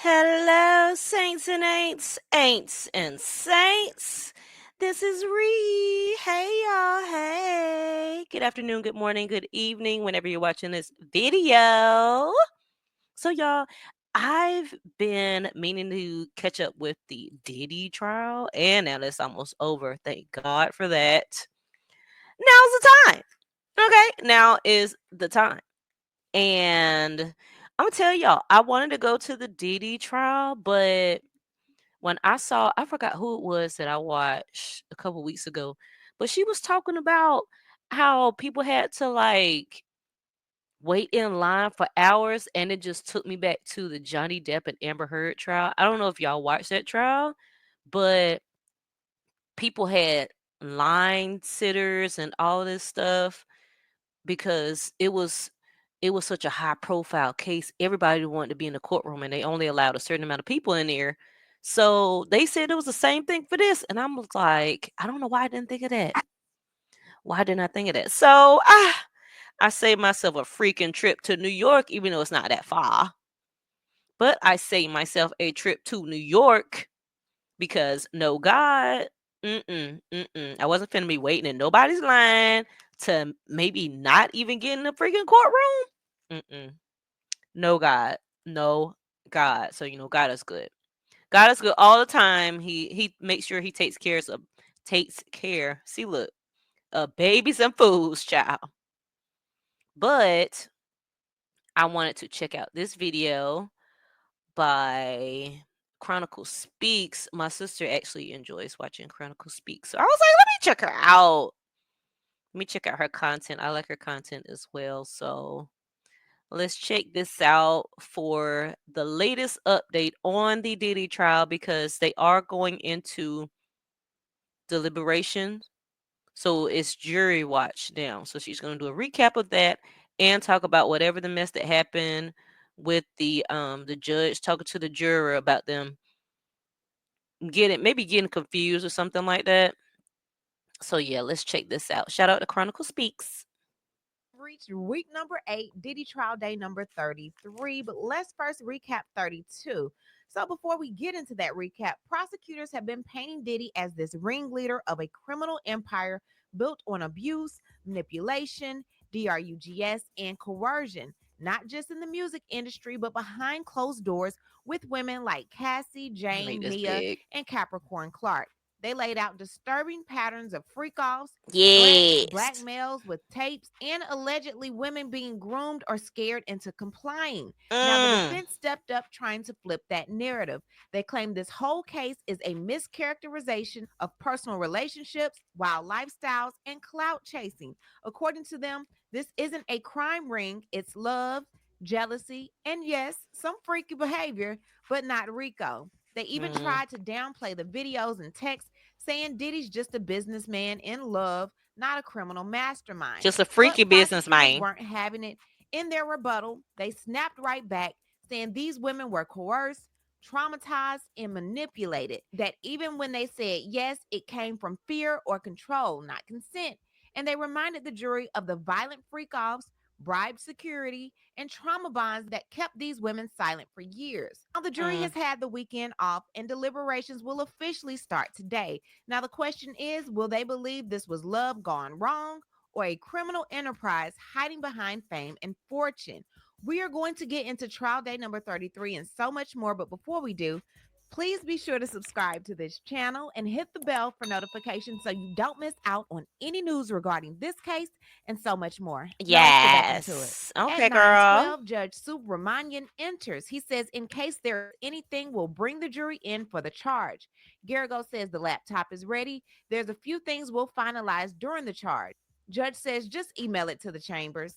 Hello, saints and ain'ts and saints. This is Ree. Hey, y'all. Hey. Good afternoon, good morning, good evening, whenever you're watching this video. So, y'all, I've been meaning to catch up with the Diddy trial, and now that's almost over. Thank God for that. Now's the time. Okay, now is the time. And I'm gonna tell y'all, I wanted to go to the Diddy trial, but when I forgot who it was that I watched a couple weeks ago, but she was talking about how people had to like wait in line for hours, and it just took me back to the Johnny Depp and Amber Heard trial. I don't know if y'all watched that trial, but people had line sitters and all this stuff because it was such a high profile case. Everybody wanted to be in the courtroom and they only allowed a certain amount of people in there. So they said it was the same thing for this. And I'm like, I don't know why I didn't think of that. Why didn't I think of that? So I saved myself a freaking trip to New York, even though it's not that far. But I saved myself a trip to New York because no God, I wasn't finna be waiting in nobody's line to maybe not even get in the freaking courtroom. Mm-mm. No God. No God. So God is good. God is good all the time. He makes sure he takes care. See, look, babies and fools, child. But I wanted to check out this video by Chronicle Speaks. My sister actually enjoys watching Chronicle Speaks. So I was like, let me check her out. Let me check out her content. I like her content as well. So let's check this out for the latest update on the Diddy trial because they are going into deliberations. So it's jury watch now. So she's going to do a recap of that and talk about whatever the mess that happened with the judge talking to the juror about them getting confused or something like that. So yeah, let's check this out. Shout out to Chronicle Speaks. Reached week number 8, Diddy trial day number 33. But let's first recap 32. So, before we get into that recap, prosecutors have been painting Diddy as this ringleader of a criminal empire built on abuse, manipulation, drugs, and coercion, not just in the music industry, but behind closed doors with women like Cassie, Make Jane, this Mia, big. and Capricorn Clark. They laid out disturbing patterns of freak offs, threats, Yes. blackmails with tapes, and allegedly women being groomed or scared into complying. Now, the Mm. defense stepped up trying to flip that narrative. They claim this whole case is a mischaracterization of personal relationships, wild lifestyles, and clout chasing. According to them, this isn't a crime ring, it's love, jealousy, and yes, some freaky behavior, but not Rico. They even Mm. tried to downplay the videos and texts, saying Diddy's just a businessman in love, not a criminal mastermind. Just a But freaky prosecutors businessman. weren't having it. In their rebuttal, they snapped right back, saying these women were coerced, traumatized, and manipulated. That even when they said yes, it came from fear or control, not consent. And they reminded the jury of the violent freak offs, bribed security, and trauma bonds that kept these women silent for years. Now, the jury Mm. has had the weekend off, and deliberations will officially start today. Now, the question is, will they believe this was love gone wrong or a criminal enterprise hiding behind fame and fortune? We are going to get into trial day number 33 and so much more. But before we do, please be sure to subscribe to this channel and hit the bell for notifications so you don't miss out on any news regarding this case and so much more. Now let's get back into it. Yes. At Okay, girl. 9:12, Judge Subramanian enters. He says, in case there is anything, we'll bring the jury in for the charge. Garrigo says the laptop is ready. There's a few things we'll finalize during the charge. Judge says, just email it to the chambers.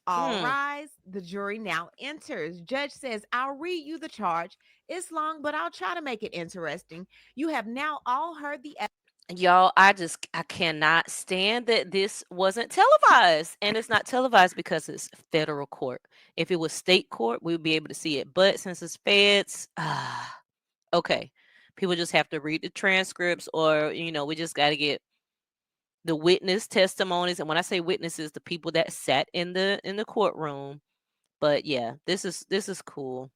All Hmm. rise. The jury now enters. Judge says, I'll read you the charge. It's long, but I'll try to make it interesting. You have now all heard the Y'all, I cannot stand that this wasn't televised. And it's not televised because it's federal court. If it was state court, we would be able to see it. But since it's feds, okay. People just have to read the transcripts or, we just got to get the witness testimonies. And when I say witnesses, the people that sat in the courtroom. But yeah, this is cool.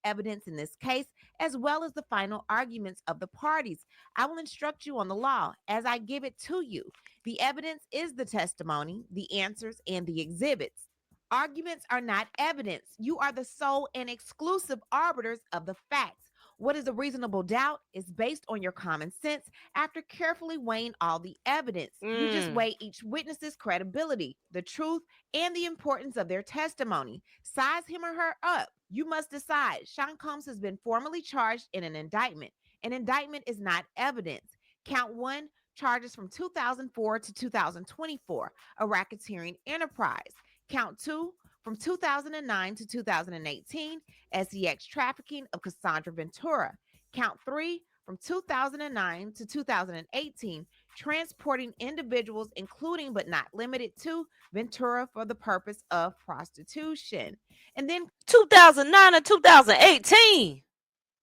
evidence in this case, as well as the final arguments of the parties. I will instruct you on the law as I give it to you. The evidence is the testimony, the answers, and the exhibits. Arguments are not evidence. You are the sole and exclusive arbiters of the facts. What is a reasonable doubt is based on your common sense after carefully weighing all the evidence. You just Mm. weigh each witness's credibility, the truth, and the importance of their testimony. Size him or her up. You must decide. Sean Combs has been formally charged in an indictment. An indictment is not evidence. Count one, charges from 2004 to 2024, a racketeering enterprise. Count two, from 2009 to 2018, SEX trafficking of Cassandra Ventura. Count three, from 2009 to 2018, transporting individuals, including but not limited to Ventura for the purpose of prostitution. And then 2009 and 2018.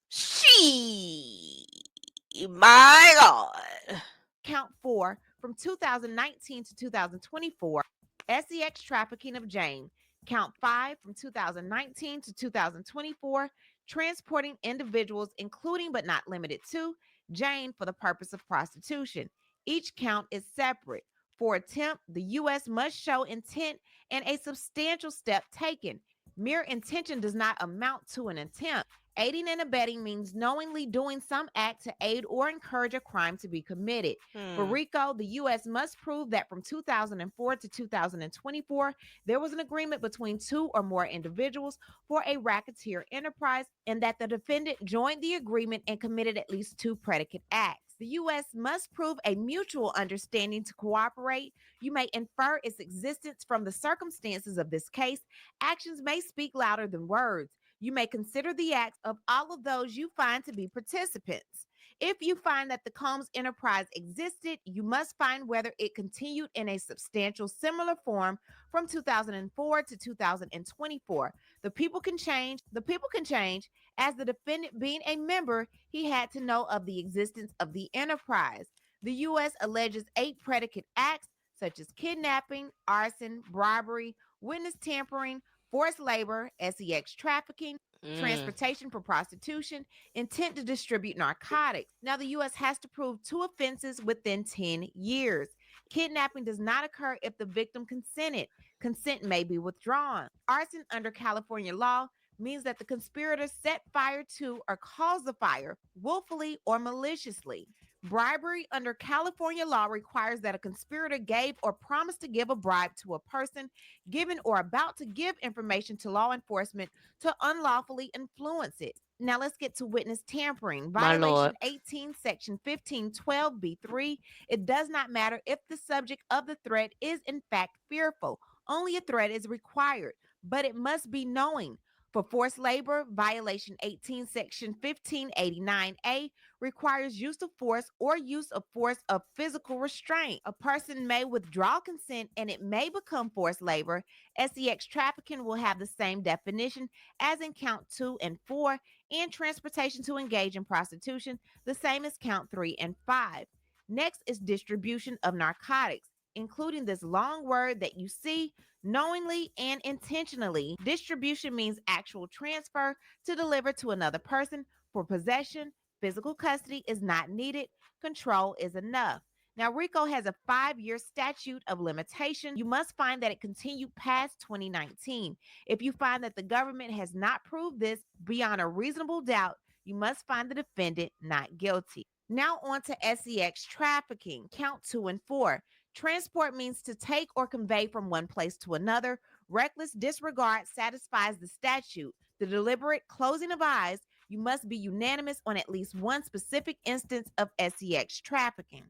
She, my God. count four, from 2019 to 2024, SEX trafficking of Jane. Count five, from 2019 to 2024, transporting individuals, including but not limited to Jane for the purpose of prostitution. Each count is separate. For attempt, the U.S. must show intent and a substantial step taken. Mere intention does not amount to an attempt. Aiding and abetting means knowingly doing some act to aid or encourage a crime to be committed. For Hmm. RICO, the U.S. must prove that from 2004 to 2024, there was an agreement between two or more individuals for a racketeer enterprise and that the defendant joined the agreement and committed at least two predicate acts. The U.S. must prove a mutual understanding to cooperate. You may infer its existence from the circumstances of this case. Actions may speak louder than words. You may consider the acts of all of those you find to be participants. If you find that the Combs enterprise existed, you must find whether it continued in a substantial similar form from 2004 to 2024. The people can change. The people can change. As the defendant being a member, he had to know of the existence of the enterprise. The U.S. alleges 8 predicate acts such as kidnapping, arson, bribery, witness tampering, forced labor, SEX trafficking, Mm. transportation for prostitution, intent to distribute narcotics. Now, the U.S. has to prove 2 offenses within 10 years. Kidnapping does not occur if the victim consented. Consent may be withdrawn. Arson under California law means that the conspirator set fire to or caused the fire willfully or maliciously. Bribery under California law requires that a conspirator gave or promised to give a bribe to a person given or about to give information to law enforcement to unlawfully influence it. Now let's get to witness tampering. My Violation Lord. 18, section 1512b3. It does not matter if the subject of the threat is in fact fearful. Only a threat is required, but it must be knowing. For forced labor, violation 18, section 1589A requires use of force or use of force of physical restraint. A person may withdraw consent and it may become forced labor. SEX trafficking will have the same definition as in count 2 and 4, and transportation to engage in prostitution, the same as count 3 and 5. Next is distribution of narcotics, including this long word that you see, knowingly and intentionally. Distribution means actual transfer to deliver to another person. For possession, physical custody is not needed, control is enough. Now, RICO has a 5-year statute of limitation. You must find that it continued past 2019. If you find that the government has not proved this beyond a reasonable doubt, you must find the defendant not guilty. Now, on to SEX trafficking, count 2 and 4. Transport means to take or convey from one place to another. Reckless disregard satisfies the statute. The deliberate closing of eyes, you must be unanimous on at least one specific instance of SEX trafficking.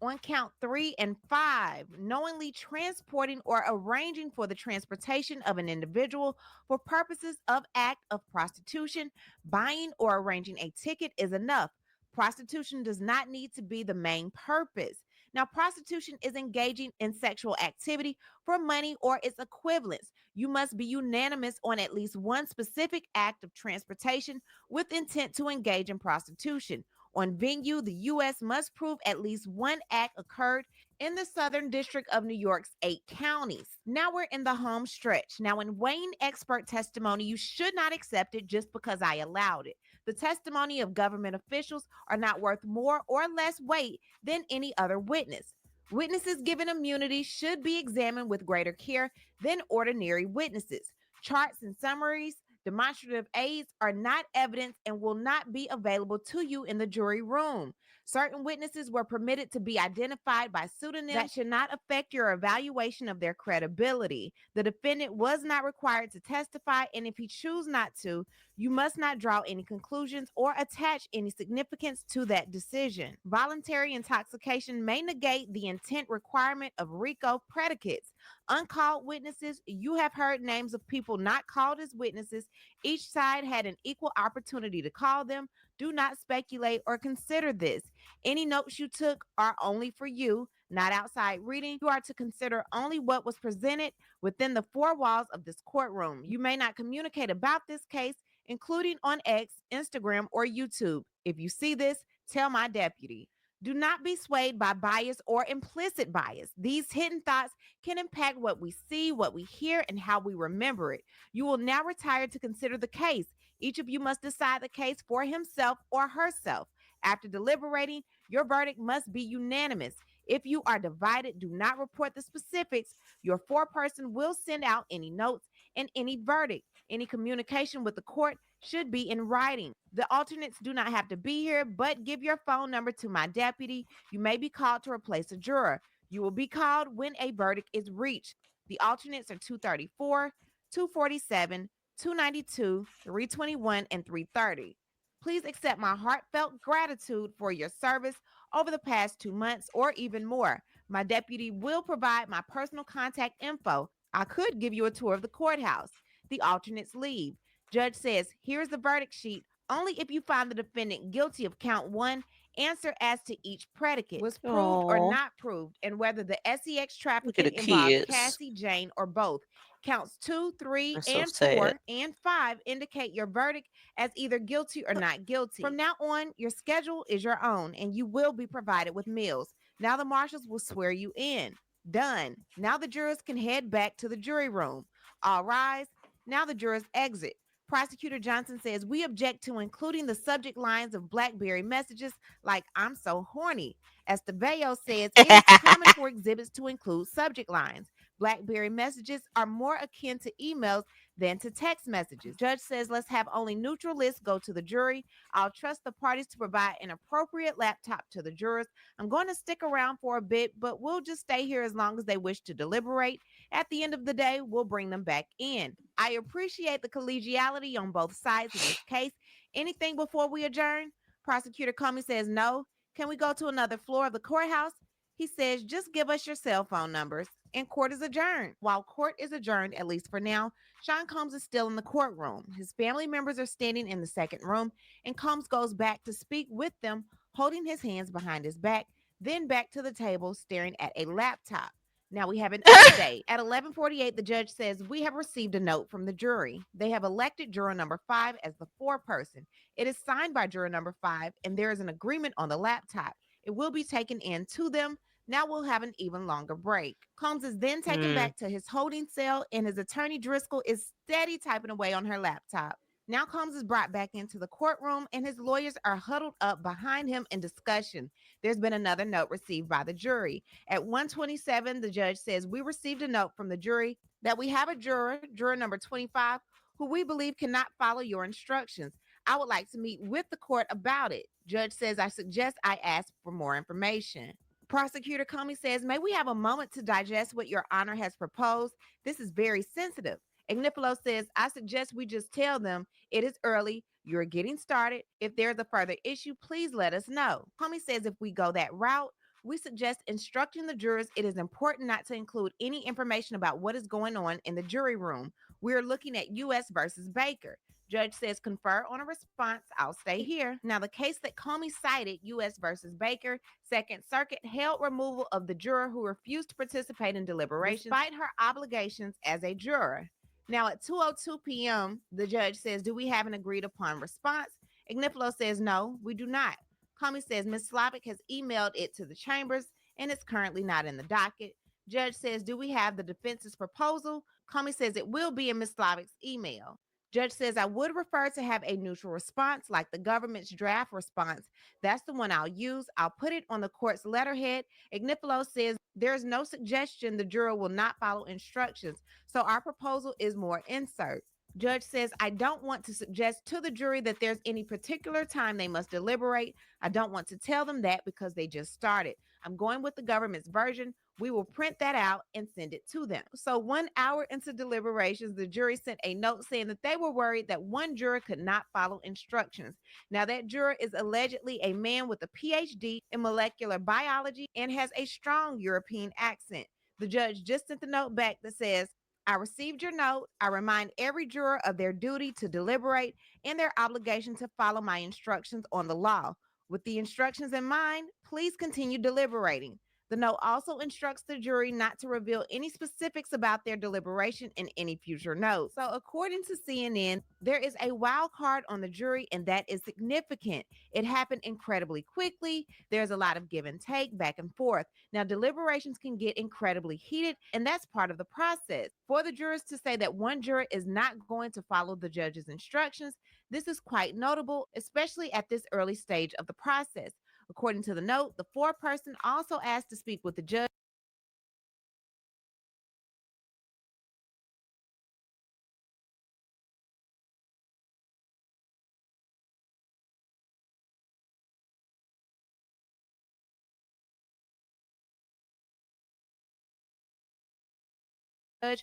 On count 3 and 5, knowingly transporting or arranging for the transportation of an individual for purposes of act of prostitution, buying or arranging a ticket is enough. Prostitution does not need to be the main purpose. Now, prostitution is engaging in sexual activity for money or its equivalents. You must be unanimous on at least one specific act of transportation with intent to engage in prostitution. On venue, the U.S. must prove at least one act occurred in the Southern District of New York's 8 counties. Now we're in the home stretch. Now, in weighing expert testimony, you should not accept it just because I allowed it. The testimony of government officials are not worth more or less weight than any other witness. Witnesses given immunity should be examined with greater care than ordinary witnesses. Charts and summaries, demonstrative aids are not evidence and will not be available to you in the jury room. Certain witnesses were permitted to be identified by pseudonyms that should not affect your evaluation of their credibility. The defendant was not required to testify, and if he chooses not to, you must not draw any conclusions or attach any significance to that decision. Voluntary intoxication may negate the intent requirement of RICO predicates. Uncalled witnesses, you have heard names of people not called as witnesses. Each side had an equal opportunity to call them. Do not speculate or consider this. Any notes you took are only for you, not outside reading. You are to consider only what was presented within the four walls of this courtroom. You may not communicate about this case, including on X, Instagram, or YouTube. If you see this, tell my deputy. Do not be swayed by bias or implicit bias. These hidden thoughts can impact what we see, what we hear, and how we remember it. You will now retire to consider the case. Each of you must decide the case for himself or herself. After deliberating, your verdict must be unanimous. If you are divided, do not report the specifics. Your foreperson will send out any notes and any verdict. Any communication with the court should be in writing. The alternates do not have to be here, but give your phone number to my deputy. You may be called to replace a juror. You will be called when a verdict is reached. The alternates are 234, 247, 292, 321, and 330. Please accept my heartfelt gratitude for your service over the past 2 months or even more. My deputy will provide my personal contact info. I could give you a tour of the courthouse. The alternates leave. Judge says, here's the verdict sheet. Only if you find the defendant guilty of count one, answer as to each predicate was proved or Oh, not proved, and whether the sex look at trafficking the involved kids. Cassie, Jane, or both. Counts 2, 3, That's so and sad. 4, and 5 indicate your verdict as either guilty or not guilty. From now on, your schedule is your own, and you will be provided with meals. Now the marshals will swear you in. Done. Now the jurors can head back to the jury room. All rise. Now the jurors exit. Prosecutor Johnson says, we object to including the subject lines of BlackBerry messages like, I'm so horny. Esteveo says it is common for exhibits to include subject lines. BlackBerry messages are more akin to emails than to text messages. Judge says, let's have only neutral lists go to the jury. I'll trust the parties to provide an appropriate laptop to the jurors. I'm going to stick around for a bit, but we'll just stay here as long as they wish to deliberate. At the end of the day, we'll bring them back in. I appreciate the collegiality on both sides in this case. Anything before we adjourn? Prosecutor Comey says no. Can we go to another floor of the courthouse? He says, just give us your cell phone numbers. And court is adjourned. While court is adjourned, at least for now, Sean Combs is still in the courtroom. His family members are standing in the second room, and Combs goes back to speak with them, holding his hands behind his back, then back to the table, staring at a laptop. Now we have an update. At 11:48, the judge says, we have received a note from the jury. They have elected juror number 5 as the foreperson. It is signed by juror number 5, and there is an agreement on the laptop. It will be taken in to them. Now we'll have an even longer break. Combs is then taken Mm. back to his holding cell, and his attorney Driscoll is steady typing away on her laptop. Now Combs is brought back into the courtroom, and his lawyers are huddled up behind him in discussion. There's been another note received by the jury. At 1:27, the judge says, we received a note from the jury that we have a juror, juror number 25, who we believe cannot follow your instructions. I would like to meet with the court about it. Judge says, I suggest I ask for more information. Prosecutor Comey says, may we have a moment to digest what your honor has proposed? This is very sensitive. Ignifilo says, I suggest we just tell them it is early. You're getting started. If there's a further issue, please let us know. Comey says, if we go that route, we suggest instructing the jurors it is important not to include any information about what is going on in the jury room. We're looking at U.S. versus Baker. Judge says, confer on a response. I'll stay here. Now, the case that Comey cited, U.S. versus Baker, Second Circuit held removal of the juror who refused to participate in deliberations despite her obligations as a juror. Now, at 2:02 p.m., the judge says, do we have an agreed upon response? Ignifilo says, no, we do not. Comey says Ms. Slavic has emailed it to the chambers, and it's currently not in the docket. Judge says, do we have the defense's proposal? Comey says it will be in Ms. Slavic's email. Judge says, I would refer to have a neutral response like the government's draft response. That's the one I'll use. I'll put it on the court's letterhead. Ignifilo says there's no suggestion the juror will not follow instructions, so our proposal is more insert. Judge says, I don't want to suggest to the jury that there's any particular time they must deliberate. I don't want to tell them that because they just started. I'm going with the government's version. We will print that out and send it to them. So, 1 hour into deliberations, the jury sent a note saying that they were worried that one juror could not follow instructions. Now, that juror is allegedly a man with a PhD in molecular biology and has a strong European accent. The judge just sent the note back that says, I received your note. I remind every juror of their duty to deliberate and their obligation to follow my instructions on the law. With the instructions in mind, please continue deliberating. The note also instructs the jury not to reveal any specifics about their deliberation in any future notes. So, according to CNN, there is a wild card on the jury, and that is significant. It happened incredibly quickly. There's a lot of give and take, back and forth. Now, deliberations can get incredibly heated, and that's part of the process. For the jurors to say that one juror is not going to follow the judge's instructions, this is quite notable, especially at this early stage of the process. According to the note, the foreperson also asked to speak with the judge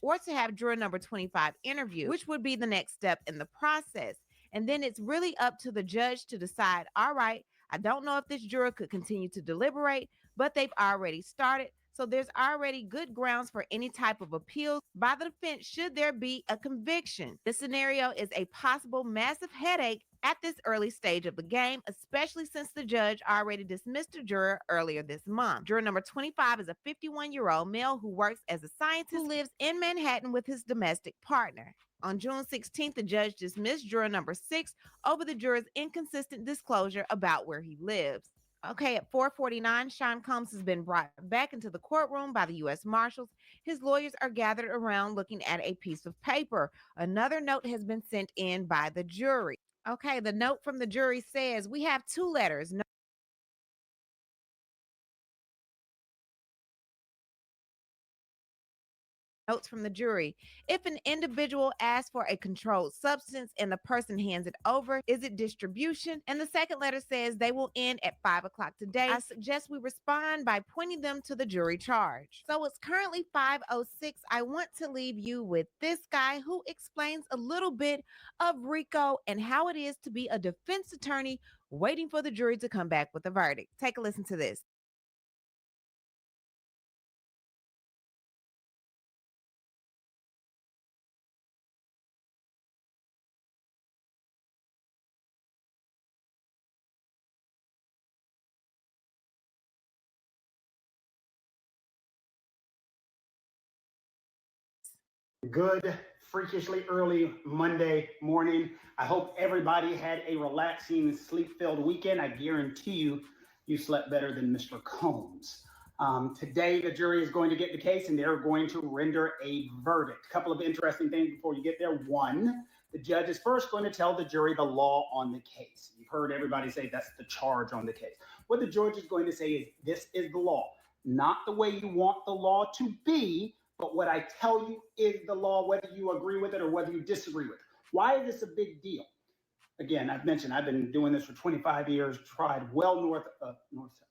or to have juror number 25 interview, which would be the next step in the process. And then it's really up to the judge to decide, all right, I don't know if this juror could continue to deliberate, but they've already started. So there's already good grounds for any type of appeal by the defense should there be a conviction. This scenario is a possible massive headache at this early stage of the game, especially since the judge already dismissed a juror earlier this month. Juror number 25 is a 51-year-old male who works as a scientist who lives in Manhattan with his domestic partner. On June 16th, the judge dismissed juror number 6 over the juror's inconsistent disclosure about where he lives. Okay, at 4:49, Sean Combs has been brought back into the courtroom by the U.S. Marshals. His lawyers are gathered around looking at a piece of paper. Another note has been sent in by the jury. Okay, the note from the jury says we have two letters. Notes from the jury. If an individual asks for a controlled substance and the person hands it over, is it distribution? And the second letter says they will end at 5 o'clock today. I suggest we respond by pointing them to the jury charge. So it's currently 5:06. I want to leave you with this guy who explains a little bit of RICO and how it is to be a defense attorney waiting for the jury to come back with a verdict. Take a listen to this. Good, freakishly early Monday morning. I hope everybody had a relaxing, sleep filled weekend. I guarantee you, you slept better than Mr. Combs. Today, the jury is going to get the case and they're going to render a verdict. A couple of interesting things before you get there. One, the judge is first going to tell the jury the law on the case. You've heard everybody say that's the charge on the case. What the judge is going to say is this is the law, not the way you want the law to be, but what I tell you is the law, whether you agree with it or whether you disagree with it. Why is this a big deal? Again, I've mentioned I've been doing this for 25 years, tried well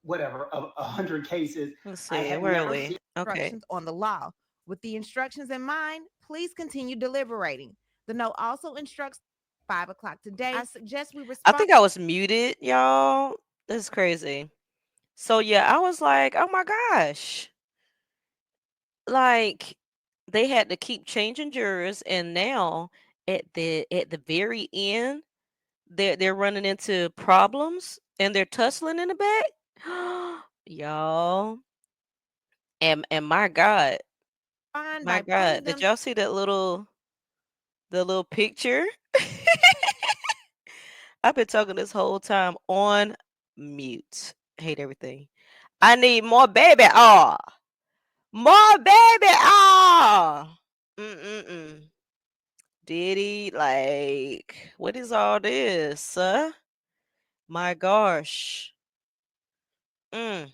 whatever, of 100 cases. Let's I see. have Where are never we? seen Okay. Instructions on the law. With the instructions in mind, please continue deliberating. The note also instructs 5 o'clock today. I suggest we I respond. think I was muted, y'all. This is crazy. So yeah, I was like, "Oh my gosh." Like they had to keep changing jurors and now at the very end, they're running into problems and they're tussling in the back. Y'all. And my By God, pointing did them y'all see the little picture? I've been talking this whole time on mute. Hate everything. I need more baby oil. More baby oil. Mm-mm-mm. Diddy, like, what is all this, sir? My gosh. Mm.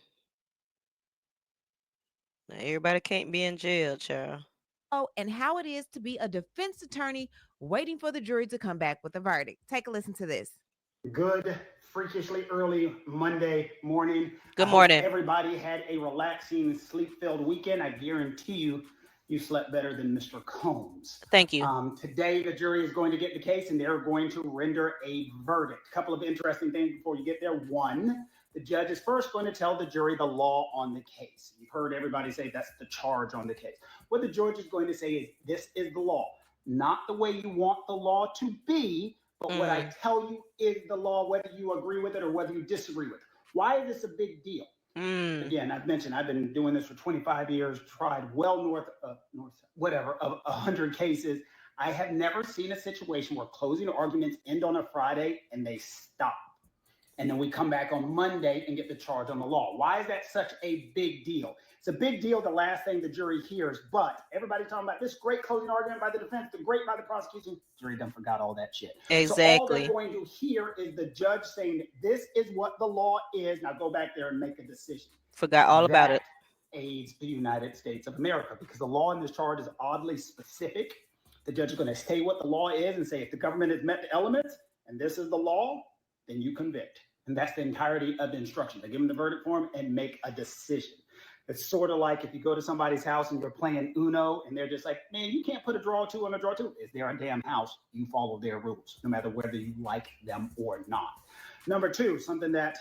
Now, everybody can't be in jail, child. Oh, and how it is to be a defense attorney waiting for the jury to come back with a verdict. Take a listen to this. Good, freakishly early Monday morning. I Good hope morning. everybody had a relaxing, sleep filled weekend. I guarantee you slept better than Mr. Combs. Thank you. Today, the jury is going to get the case and they're going to render a verdict. A couple of interesting things before you get there. One, the judge is first going to tell the jury the law on the case. You've heard everybody say that's the charge on the case. What the judge is going to say is this is the law, not the way you want the law to be, but what I tell you is the law, whether you agree with it or whether you disagree with it. Why is this a big deal? Again, I've mentioned I've been doing this for 25 years, tried well north of 100 cases. I have never seen a situation where closing arguments end on a Friday and they stop. And then we come back on Monday and get the charge on the law. Why is that such a big deal? It's a big deal, the last thing the jury hears, but everybody's talking about this great closing argument by the defense, the great by the prosecution. The jury done forgot all that shit. So all they're Exactly. going to hear is the judge saying, this is what the law is. Now go back there and make a decision. Forgot all about That it. aids the United States of America because the law in this charge is oddly specific. The judge is going to say what the law is and say, if the government has met the elements and this is the law, then you convict. And that's the entirety of the instruction. They give them the verdict form and make a decision. It's sort of like if you go to somebody's house and you're playing Uno and they're just like, man, you can't put a draw two on a draw two. It's their damn house. You follow their rules, no matter whether you like them or not. Number two, something that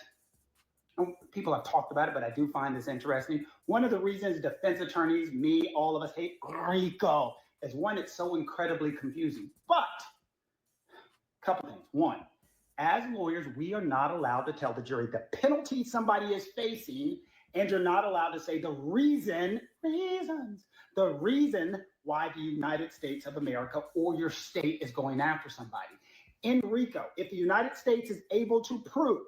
people have talked about it, but I do find this interesting. One of the reasons defense attorneys, me, all of us hate RICO is one, it's so incredibly confusing. But a couple things. One, as lawyers, we are not allowed to tell the jury the penalty somebody is facing, and you're not allowed to say the reason why the United States of America or your state is going after somebody. In RICO, if the United States is able to prove,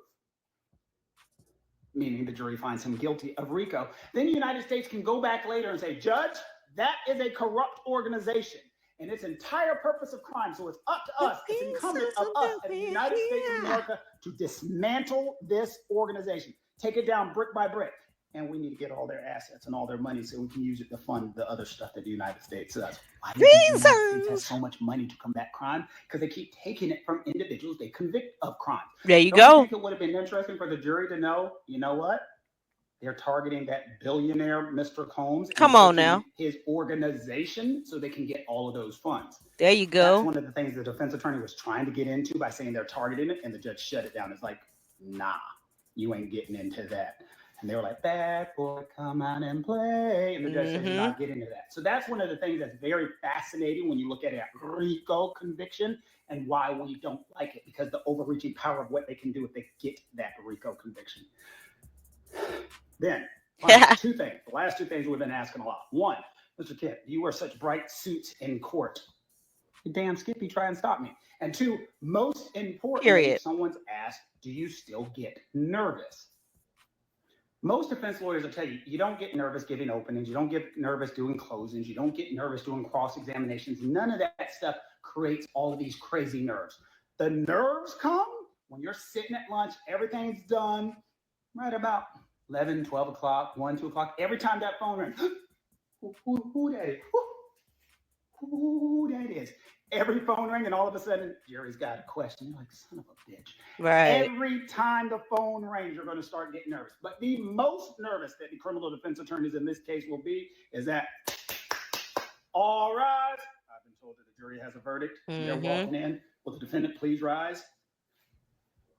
meaning the jury finds him guilty of RICO, then the United States can go back later and say, Judge, that is a corrupt organization and its entire purpose of crime. So it's up to us, it's incumbent of us as the United States of America to dismantle this organization, take it down brick by brick. And we need to get all their assets and all their money so we can use it to fund the other stuff that the United States does. Why do you think the United States has so much money to combat crime? Because they keep taking it from individuals they convict of crime. There you Don't you go. think it would have been interesting for the jury to know, you know what? They're targeting that billionaire, Mr. Combs, Come on now. his organization so they can get all of those funds. There you That's go. one of the things the defense attorney was trying to get into by saying they're targeting it, and the judge shut it down. It's like, nah, you ain't getting into that. And they were like, bad boy, come out and play. And the judge said, you're not getting into that. So that's one of the things that's very fascinating when you look at a RICO conviction and why we don't like it, because the overreaching power of what they can do if they get that RICO conviction. Then, two things. The last two things we've been asking a lot. One, Mr. Kit, you wear such bright suits in court. You damn Skippy, try and stop me. And two, most importantly, Period. someone's asked, do you still get nervous? Most defense lawyers will tell you, you don't get nervous giving openings. You don't get nervous doing closings. You don't get nervous doing cross-examinations. None of that stuff creates all of these crazy nerves. The nerves come when you're sitting at lunch, everything's done, right about 11, 12 o'clock, 1, 2 o'clock. Every time that phone rings, who that is? Who that is? Every phone ring, and all of a sudden, Jerry's got a question. You're like, son of a bitch. Right. Every time the phone rings, you're going to start getting nervous. But the most nervous that the criminal defense attorneys in this case will be is that, all rise. I've been told that the jury has a verdict. They're walking in. Will the defendant please rise?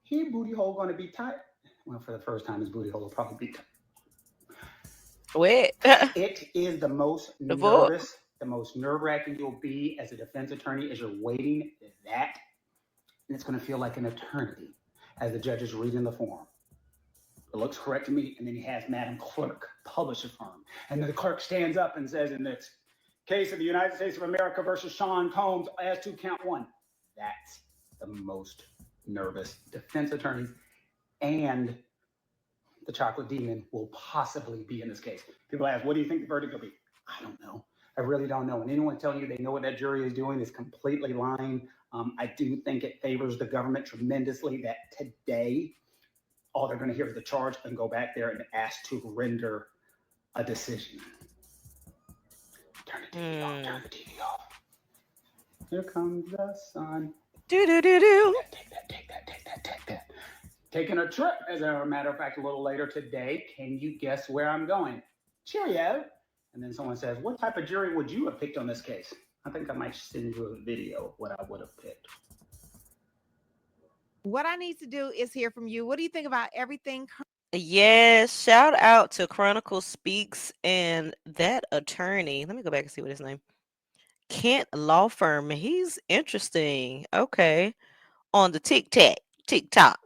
His booty hole going to be tight. Well, for the first time, his booty hole will probably be tight. Wait. It is the most nervous, the most nerve-wracking you'll be as a defense attorney as you're waiting that. And it's going to feel like an eternity as the judge is reading the form. It looks correct to me. And then he has Madam Clerk publish a form. And then the clerk stands up and says, in this case of the United States of America versus Sean Combs, as to count one. That's the most nervous defense attorneys and the chocolate demon will possibly be in this case. People ask, what do you think the verdict will be? I don't know. I really don't know. And anyone telling you they know what that jury is doing is completely lying. I do think it favors the government tremendously that today all they're going to hear is the charge and go back there and ask to render a decision. Turn the TV off. Turn the TV off. Here comes the sun. Do do do do. Take that, take that, take that, take that. Taking a trip, as a matter of fact, a little later today. Can you guess where I'm going? Cheerio. And then someone says, what type of jury would you have picked on this case? I think I might send you a video of what I would have picked. What I need to do is hear from you. What do you think about everything? Yes, shout out to Chronicle Speaks and that attorney. Let me go back and see what his name. Kent Law Firm. He's interesting. Okay. On the TikTok. TikTok.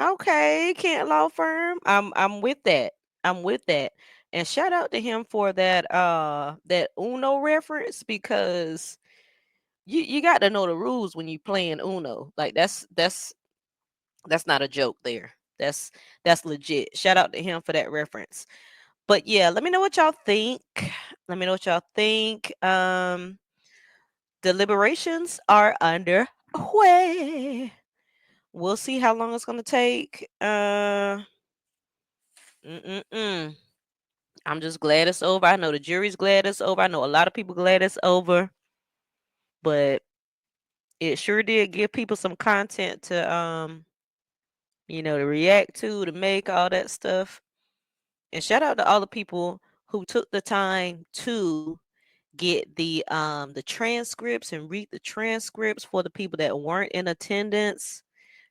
Okay, Kent Law Firm. I'm with that. I'm with that. And shout out to him for that Uno reference because you got to know the rules when you playing Uno. Like that's not a joke there. That's legit. Shout out to him for that reference. But yeah, let me know what y'all think. Let me know what y'all think. Deliberations are underway. We'll see how long it's gonna take. I'm just glad it's over. I know the jury's glad it's over. I know a lot of people glad it's over. But it sure did give people some content to react to make all that stuff. And shout out to all the people who took the time to get the transcripts and read the transcripts for the people that weren't in attendance.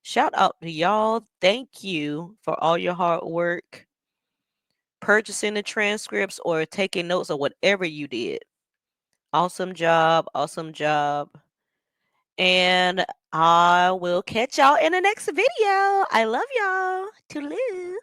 Shout out to y'all. Thank you for all your hard work purchasing the transcripts or taking notes or whatever you did. Awesome job. Awesome job. And I will catch y'all in the next video. I love y'all. Toodaloo.